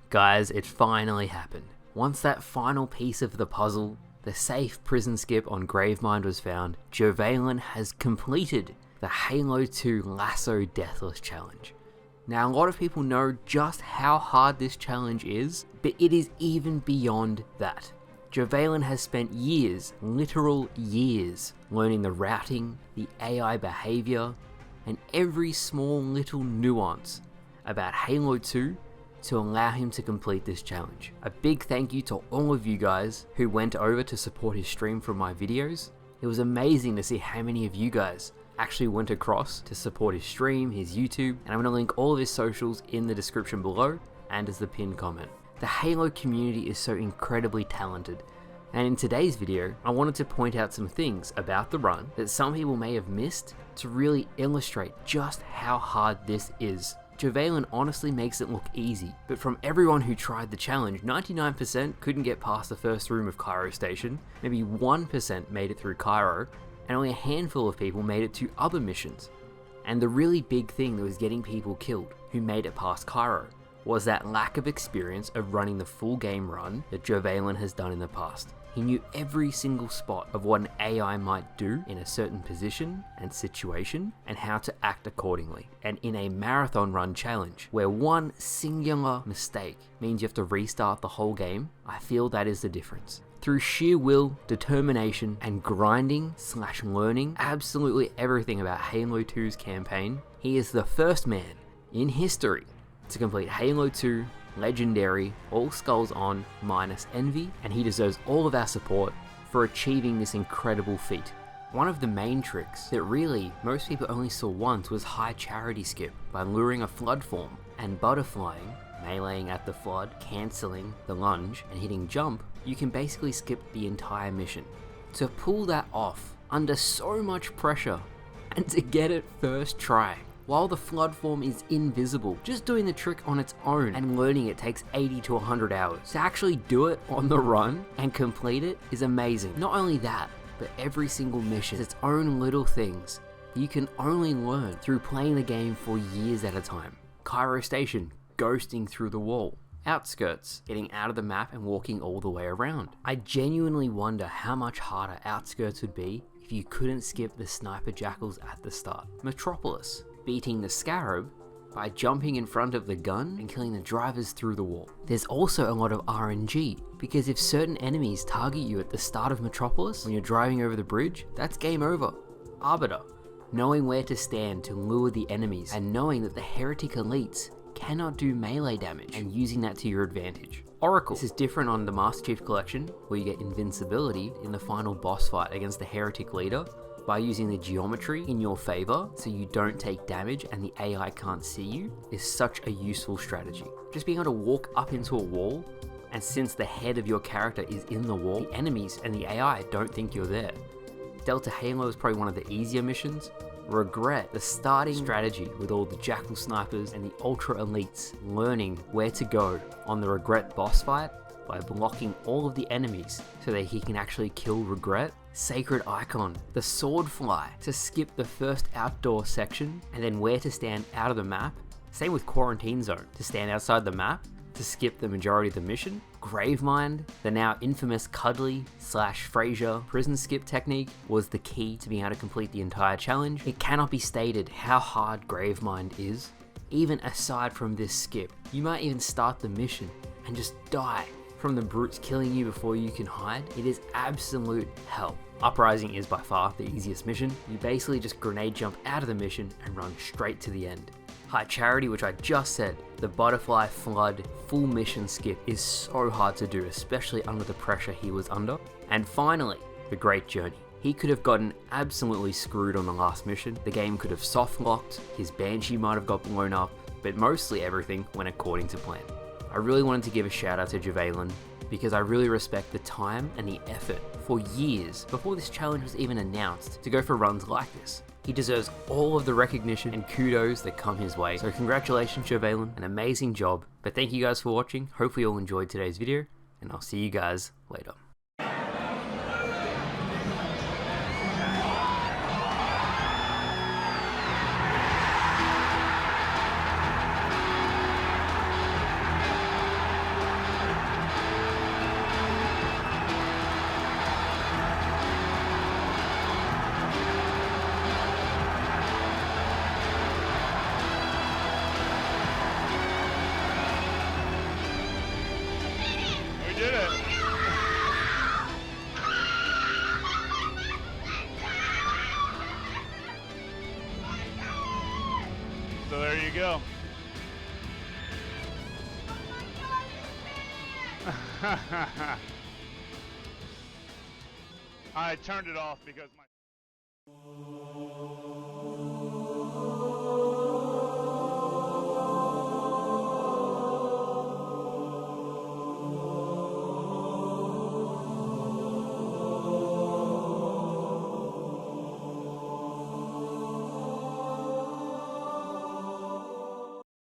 Guys, it finally happened. Once that final piece of the puzzle, the safe prison skip on Gravemind was found, Jervalin has completed the Halo 2 LASO Deathless challenge. Now, a lot of people know just how hard this challenge is, but it is even beyond that. Jervalin has spent years, literal years, learning the routing, the AI behavior, and every small little nuance about Halo 2 to allow him to complete this challenge. A big thank you to all of you guys who went over to support his stream from my videos. It was amazing to see how many of you guys actually went across to support his stream, his YouTube, and I'm going to link all of his socials in the description below and as the pinned comment. The Halo community is so incredibly talented, and in today's video, I wanted to point out some things about the run that some people may have missed to really illustrate just how hard this is. Jervalin honestly makes it look easy, but from everyone who tried the challenge, 99% couldn't get past the first room of Cr1 Station, maybe 1% made it through Cr1, and only a handful of people made it to other missions. And the really big thing that was getting people killed who made it past Cr1 was that lack of experience of running the full game run that Jervalin has done in the past. He knew every single spot of what an AI might do in a certain position and situation and how to act accordingly. And in a marathon run challenge, where one singular mistake means you have to restart the whole game, I feel that is the difference. Through sheer will, determination, and grinding/learning absolutely everything about Halo 2's campaign, he is the first man in history to complete Halo 2 Legendary, all skulls on, minus envy, and he deserves all of our support for achieving this incredible feat. One of the main tricks that really most people only saw once was high charity skip by luring a flood form and butterflying, meleeing at the flood, cancelling the lunge, and hitting jump. You can basically skip the entire mission. To pull that off under so much pressure and to get it first try, while the flood form is invisible, just doing the trick on its own and learning it takes 80 to 100 hours. To actually do it on the run and complete it is amazing. Not only that, but every single mission has its own little things that you can only learn through playing the game for years at a time. Cr1 Station, ghosting through the wall. Outskirts, getting out of the map and walking all the way around. I genuinely wonder how much harder Outskirts would be if you couldn't skip the sniper jackals at the start. Metropolis, beating the scarab by jumping in front of the gun and killing the drivers through the wall. There's also a lot of RNG, because if certain enemies target you at the start of Metropolis when you're driving over the bridge, that's game over. Arbiter, knowing where to stand to lure the enemies and knowing that the heretic elites cannot do melee damage and using that to your advantage. Oracle, this is different on the Master Chief Collection, where you get invincibility in the final boss fight against the heretic leader by using the geometry in your favor so you don't take damage and the AI can't see you, is such a useful strategy. Just being able to walk up into a wall, and since the head of your character is in the wall, the enemies and the AI don't think you're there. Delta Halo is probably one of the easier missions. Regret, the starting strategy with all the Jackal snipers and the Ultra Elites learning where to go on the Regret boss fight by blocking all of the enemies so that he can actually kill Regret. Sacred Icon, the sword fly to skip the first outdoor section and then where to stand out of the map. Same with Quarantine Zone, to stand outside the map to skip the majority of the mission. Gravemind, the now infamous Cuddly/Fraser prison skip technique, was the key to being able to complete the entire challenge. It cannot be stated how hard Gravemind is. Even aside from this skip, you might even start the mission and just die from the brutes killing you before you can hide. It is absolute hell. Uprising is by far the easiest mission. You basically just grenade jump out of the mission and run straight to the end. High Charity, which I just said, the Butterfly Flood full mission skip is so hard to do, especially under the pressure he was under. And finally, the Great Journey. He could have gotten absolutely screwed on the last mission. The game could have soft locked, his Banshee might have got blown up, but mostly everything went according to plan. I really wanted to give a shout out to Jervalin because I really respect the time and the effort for years before this challenge was even announced to go for runs like this. He deserves all of the recognition and kudos that come his way. So congratulations, Jervalin, an amazing job. But thank you guys for watching. Hopefully you all enjoyed today's video, and I'll see you guys later. go. I turned it off because my